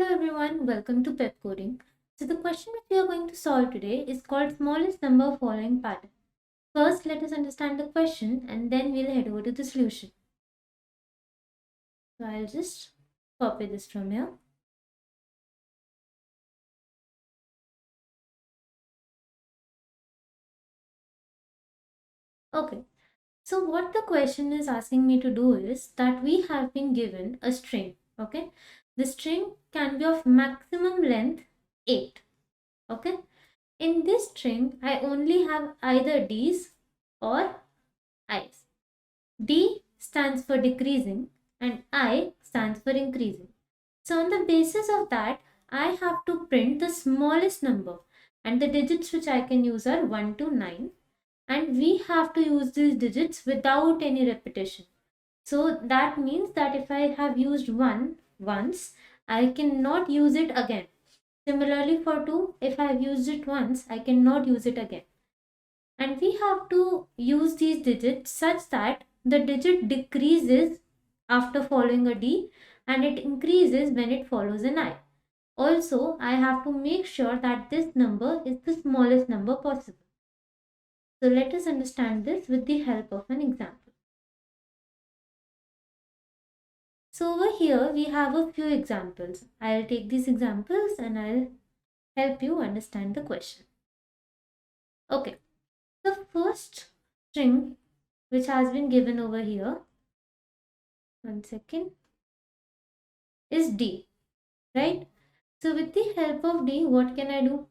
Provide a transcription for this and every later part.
Hello everyone, welcome to Pep Coding. So the question which we are going to solve today is called smallest number following pattern. First, let us understand the question and then we'll head over to the solution. So I'll just copy this from here. Okay, so what the question is asking me to do is that we have been given a string, okay? The string can be of maximum length 8, okay? In this string, I only have either D's or I's. D stands for decreasing and I stands for increasing. So on the basis of that, I have to print the smallest number and the digits which I can use are 1 to 9, and we have to use these digits without any repetition. So that means that if I have used 1 once, I cannot use it again. Similarly for 2, if I have used it once, I cannot use it again. And we have to use these digits such that the digit decreases after following a D and it increases when it follows an I. Also, I have to make sure that this number is the smallest number possible. So let us understand this with the help of an example. So over here we have a few examples. I'll take these examples and I'll help you understand the question. Okay, the first string which has been given over here, one second, is D, right? So with the help of D, what can I do?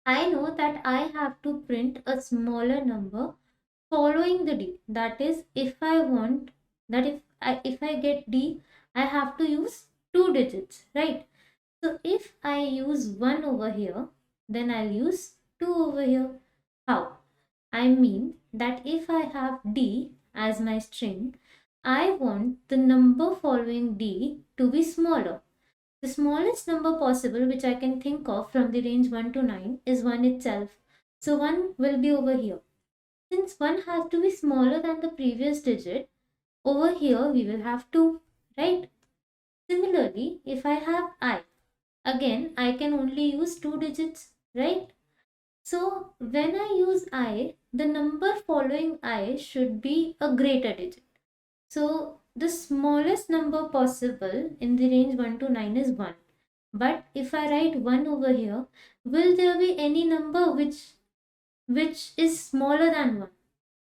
I know that I have to print a smaller number following the D. That is, if I want that if I get D, I have to use 2 digits, right? So if I use 1 over here, then I'll use 2 over here. How? I mean that if I have D as my string, I want the number following D to be smaller. The smallest number possible which I can think of from the range 1 to 9 is 1 itself. So 1 will be over here. Since 1 has to be smaller than the previous digit, over here we will have 2, right? Similarly, if I have I, again I can only use 2 digits, right? So when I use I, the number following I should be a greater digit. So the smallest number possible in the range 1 to 9 is 1. But if I write 1 over here, will there be any number which is smaller than 1?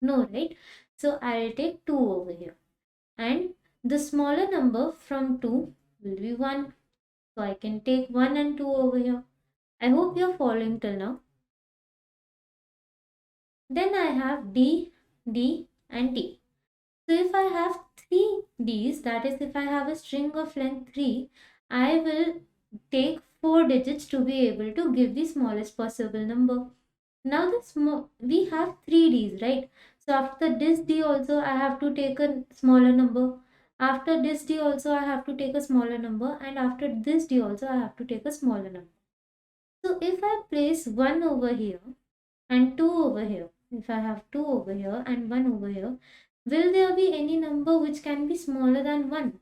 No, right? So I'll take 2 over here. And the smaller number from 2 will be 1. So I can take 1 and 2 over here. I hope you're following till now. Then I have D, D and D. So if I have 3 D's, that is if I have a string of length 3, I will take 4 digits to be able to give the smallest possible number. Now we have 3 D's, right? So after this D also I have to take a smaller number. After this D also I have to take a smaller number, and after this D also I have to take a smaller number. So if I place 1 over here and 2 over here, if I have 2 over here and 1 over here, will there be any number which can be smaller than 1?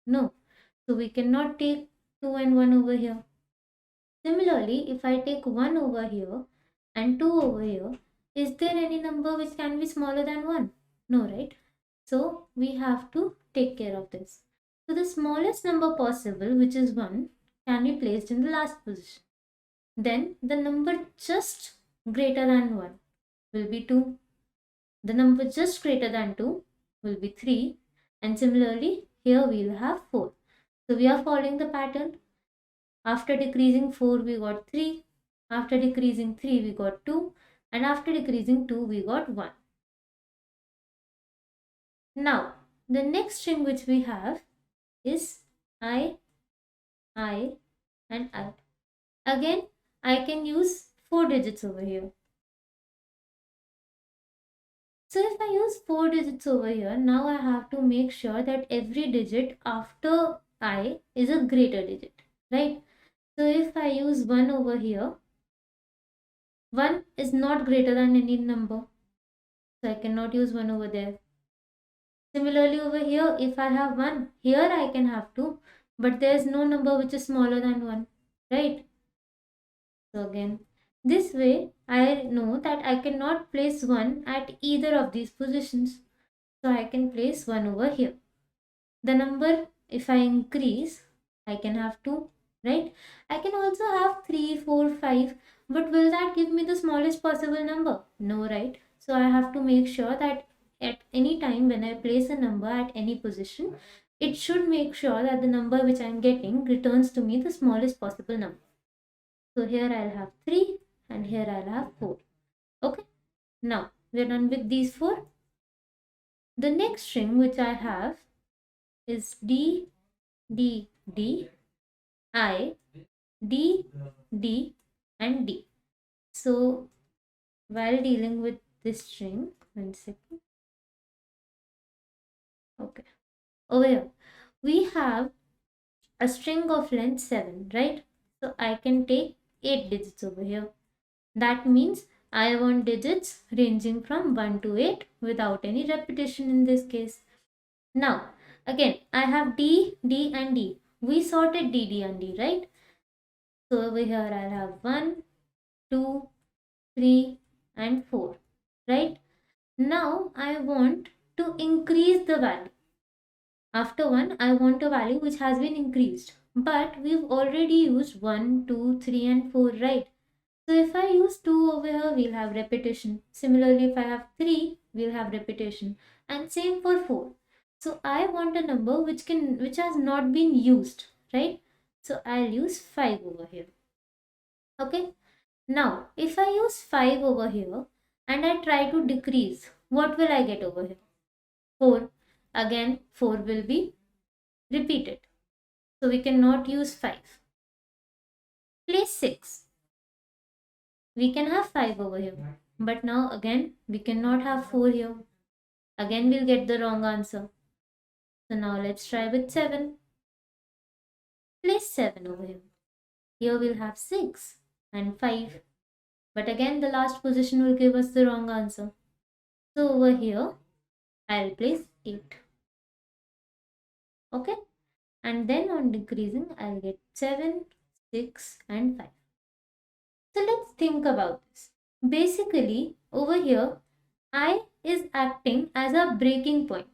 No. So we cannot take 2 and 1 over here. Similarly, if I take 1 over here and 2 over here, is there any number which can be smaller than 1? No, right? So we have to take care of this. So the smallest number possible, which is 1, can be placed in the last position. Then the number just greater than 1 will be 2. The number just greater than 2 will be 3. And similarly, here we will have 4. So we are following the pattern. After decreasing 4, we got 3. After decreasing 3, we got 2. And after decreasing 2, we got 1. Now, the next string which we have is I, and I. Again, I can use 4 digits over here. So if I use 4 digits over here, now I have to make sure that every digit after I is a greater digit, right? So if I use 1 over here, 1 is not greater than any number. So I cannot use 1 over there. Similarly over here, if I have 1, here I can have 2, but there's no number which is smaller than 1, right? So again, this way I know that I cannot place 1 at either of these positions. So I can place 1 over here. The number, if I increase, I can have 2, right? I can also have 3, 4, 5, but will that give me the smallest possible number? No, right? So I have to make sure that at any time when I place a number at any position, it should make sure that the number which I'm getting returns to me the smallest possible number. So here I'll have 3 and here I'll have 4. Okay, now we're done with these 4. The next string which I have is D, D, D, I, D, D, and D. So while dealing with this string, 1 second. Okay, over here we have a string of length 7, right? So I can take 8 digits over here. That means I want digits ranging from 1 to 8 without any repetition in this case. Now, again, I have D, D, and D. We sorted D, D, and D, right? So over here I'll have 1, 2, 3, and 4, right? Now I want to increase the value. After 1, I want a value which has been increased. But we've already used 1, 2, 3, and 4, right? So if I use 2 over here, we'll have repetition. Similarly, if I have 3, we'll have repetition. And same for 4. So I want a number which has not been used, right? So I'll use 5 over here. Okay. Now, if I use 5 over here and I try to decrease, what will I get over here? 4. Again, 4 will be repeated. So we cannot use 5. Place 6. We can have 5 over here. But now again, we cannot have 4 here. Again, we'll get the wrong answer. So now let's try with 7. Place 7 over here. Here we'll have 6 and 5. But again, the last position will give us the wrong answer. So over here, I'll place 8. Okay. And then on decreasing, I'll get 7, 6, and 5. So let's think about this. Basically, over here, I is acting as a breaking point.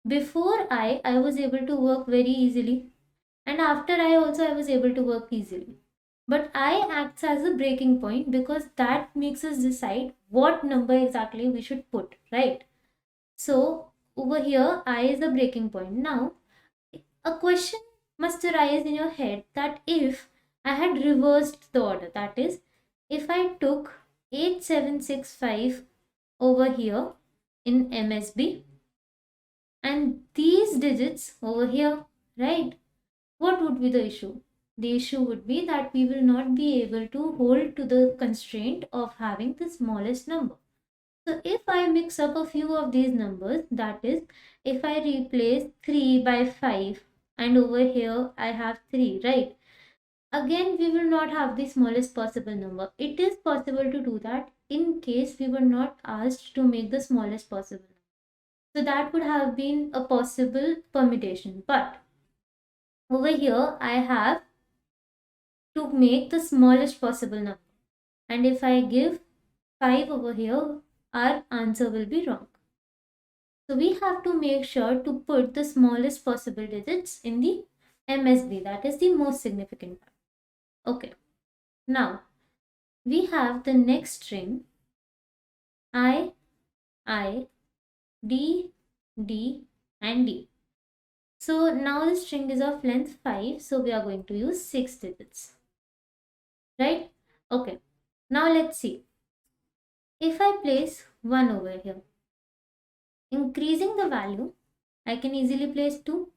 Before I was able to work very easily, and after I also I was able to work easily. But I acts as a breaking point because that makes us decide what number exactly we should put, right? So over here, I is the breaking point. Now, a question must arise in your head that if I had reversed the order, that is, if I took 8765 over here in MSB and these digits over here, right? What would be the issue? The issue would be that we will not be able to hold to the constraint of having the smallest number. So if I mix up a few of these numbers, that is, if I replace 3 by 5 and over here I have 3, right? Again, we will not have the smallest possible number. It is possible to do that in case we were not asked to make the smallest possible number. So that would have been a possible permutation. But over here, I have to make the smallest possible number. And if I give 5 over here, our answer will be wrong. So we have to make sure to put the smallest possible digits in the MSB, that is the most significant part. Okay, now we have the next string I, D, D, and D. So now the string is of length 5, so we are going to use 6 digits, right? Okay, now let's see. If I place 1 over here, increasing the value, I can easily place 2.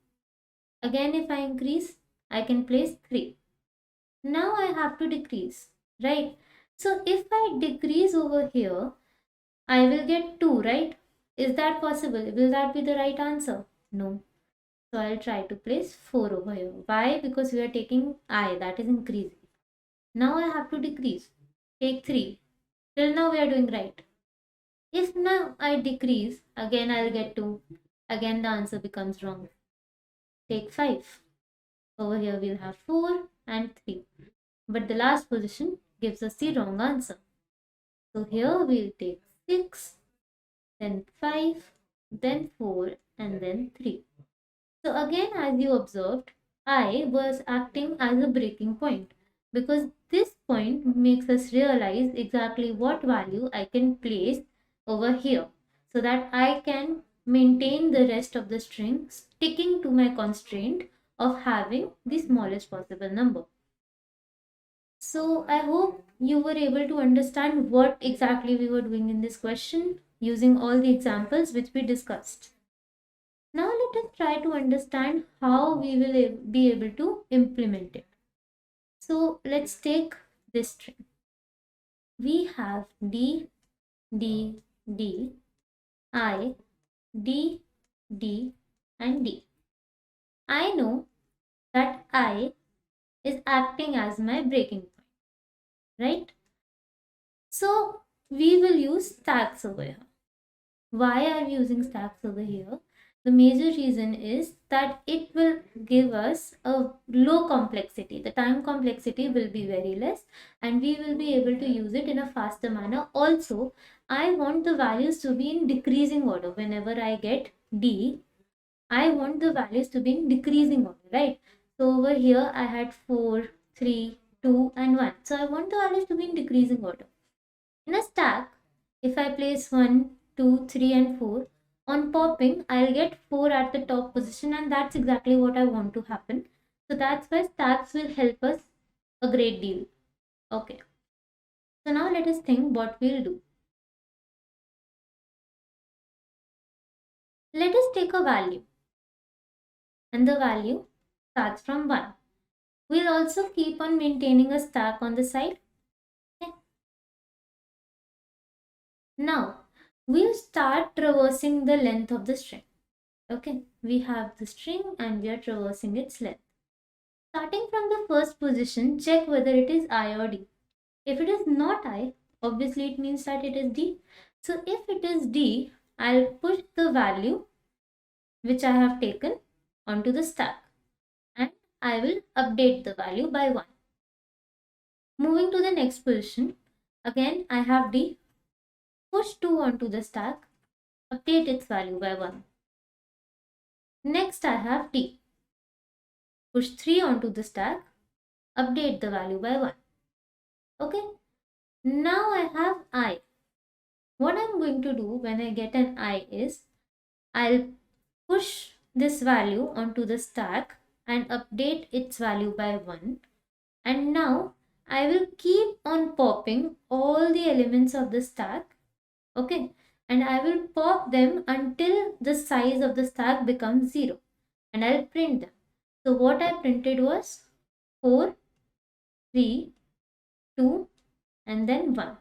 Again, if I increase, I can place 3. Now I have to decrease, right? So if I decrease over here, I will get 2, right? Is that possible? Will that be the right answer? No. So I'll try to place 4 over here. Why? Because we are taking I, that is increasing. Now I have to decrease. Take 3. Till now we are doing right. If now I decrease, again I'll get 2. Again the answer becomes wrong. Take 5. Over here we'll have 4 and 3. But the last position gives us the wrong answer. So here we'll take 6, then 5, then 4, and then 3. So again, as you observed, I was acting as a breaking point because this point makes us realize exactly what value I can place over here so that I can maintain the rest of the string sticking to my constraint of having the smallest possible number. So I hope you were able to understand what exactly we were doing in this question using all the examples which we discussed. Now let us try to understand how we will be able to implement it. So let's take this string. We have D, D, D, I, D, D, and D. I know that I is acting as my breaking point, right? So we will use stacks over here. Why are we using stacks over here? The major reason is that it will give us a low complexity. The time complexity will be very less and we will be able to use it in a faster manner. Also, I want the values to be in decreasing order. Whenever I get D, I want the values to be in decreasing order, right? So over here I had 4, 3, 2 and 1. So I want the values to be in decreasing order. In a stack, if I place 1, 2, 3 and 4, on popping, I'll get 4 at the top position and that's exactly what I want to happen. So that's why stacks will help us a great deal. Okay. So now let us think what we'll do. Let us take a value and the value starts from 1. We'll also keep on maintaining a stack on the side. Okay. Now, we'll start traversing the length of the string. Okay, we have the string and we are traversing its length. Starting from the first position, check whether it is I or D. If it is not I, obviously it means that it is D. So if it is D, I'll push the value which I have taken onto the stack and I will update the value by 1. Moving to the next position, again I have D, push 2 onto the stack, update its value by 1. Next I have D, push 3 onto the stack, update the value by 1. Okay, now I have I. What I'm going to do when I get an I is, I'll push this value onto the stack and update its value by 1. And now I will keep on popping all the elements of the stack. Okay, and I will pop them until the size of the stack becomes 0 and I'll print them. So what I printed was 4, 3, 2 and then 1.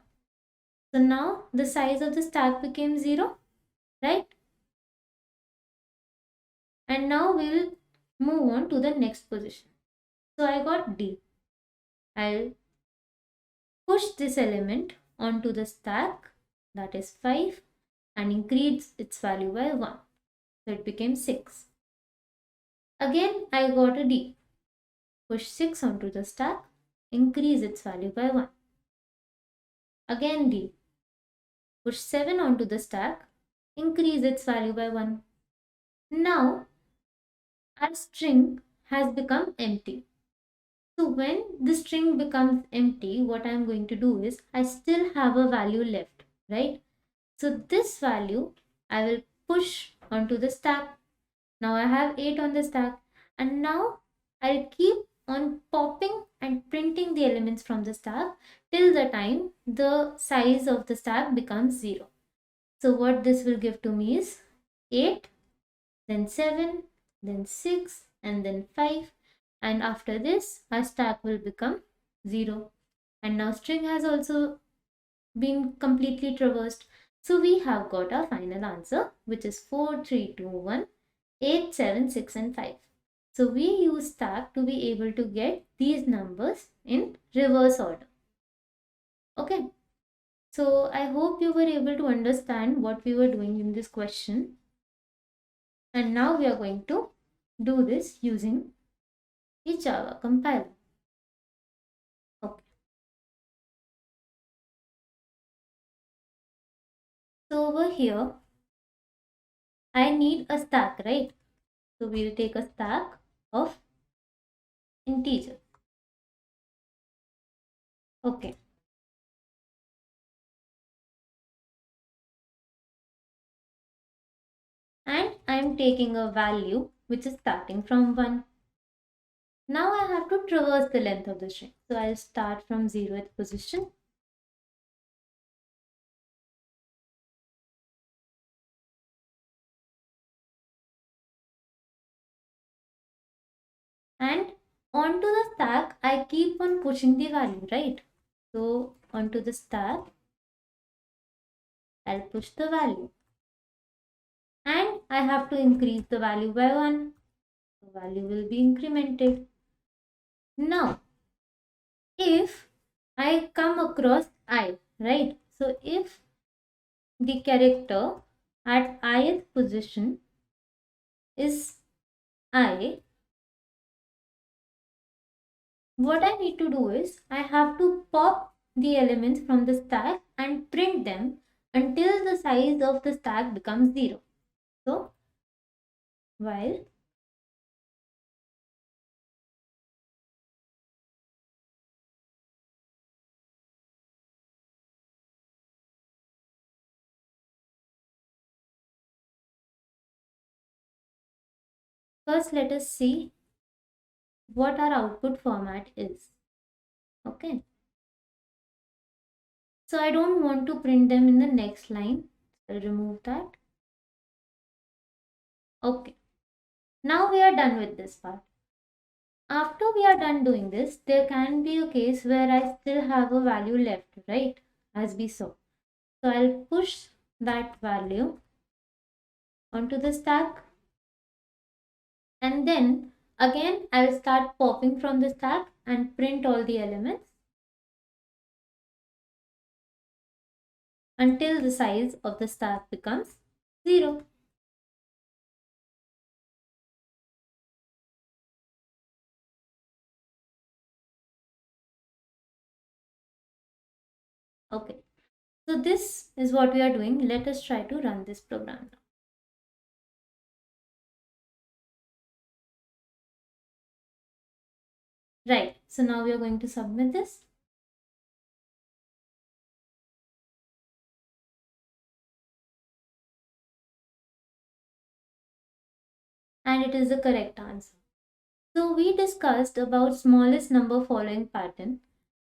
So now the size of the stack became 0, right? And now we will move on to the next position. So I got D. I'll push this element onto the stack, that is 5, and increase its value by 1. So it became 6. Again I got a D. Push 6 onto the stack, increase its value by 1. Again D. Push 7 onto the stack, increase its value by 1. Now our string has become empty. So when the string becomes empty, what I'm going to do is I still have a value left, right? So this value I will push onto the stack. Now I have 8 on the stack and now I'll keep on popping and printing the elements from the stack till the time the size of the stack becomes 0. So what this will give to me is 8, then 7, then 6 and then 5, and after this our stack will become 0 and now string has also been completely traversed. So we have got our final answer, which is 4, 3, 2, 1, 8, 7, 6 and 5. So we use stack to be able to get these numbers in reverse order. Okay, so I hope you were able to understand what we were doing in this question. And now we are going to do this using the Java compiler. Okay. So over here, I need a stack, right? So we'll take a stack of integers. Okay. And I'm taking a value which is starting from 1. Now I have to traverse the length of the string. So I'll start from 0th position. And onto the stack, I keep on pushing the value, right? So onto the stack, I'll push the value. And I have to increase the value by 1. The value will be incremented. Now, if I come across I, right? So if the character at ith position is I, what I need to do is I have to pop the elements from the stack and print them until the size of the stack becomes 0. So while first let us see what our output format is. Okay. So I don't want to print them in the next line. I'll remove that. Okay. Now we are done with this part. After we are done doing this, there can be a case where I still have a value left, right? As we saw. So I'll push that value onto the stack. And then again, I'll start popping from the stack and print all the elements until the size of the stack becomes 0. Okay. So this is what we are doing. Let us try to run this program now. Right. So now we are going to submit this. And it is the correct answer. So we discussed about smallest number following pattern.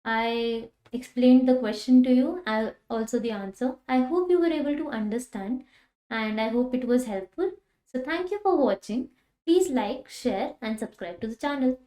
I explained the question to you, also the answer. I hope you were able to understand and I hope it was helpful. So thank you for watching. Please like, share and subscribe to the channel.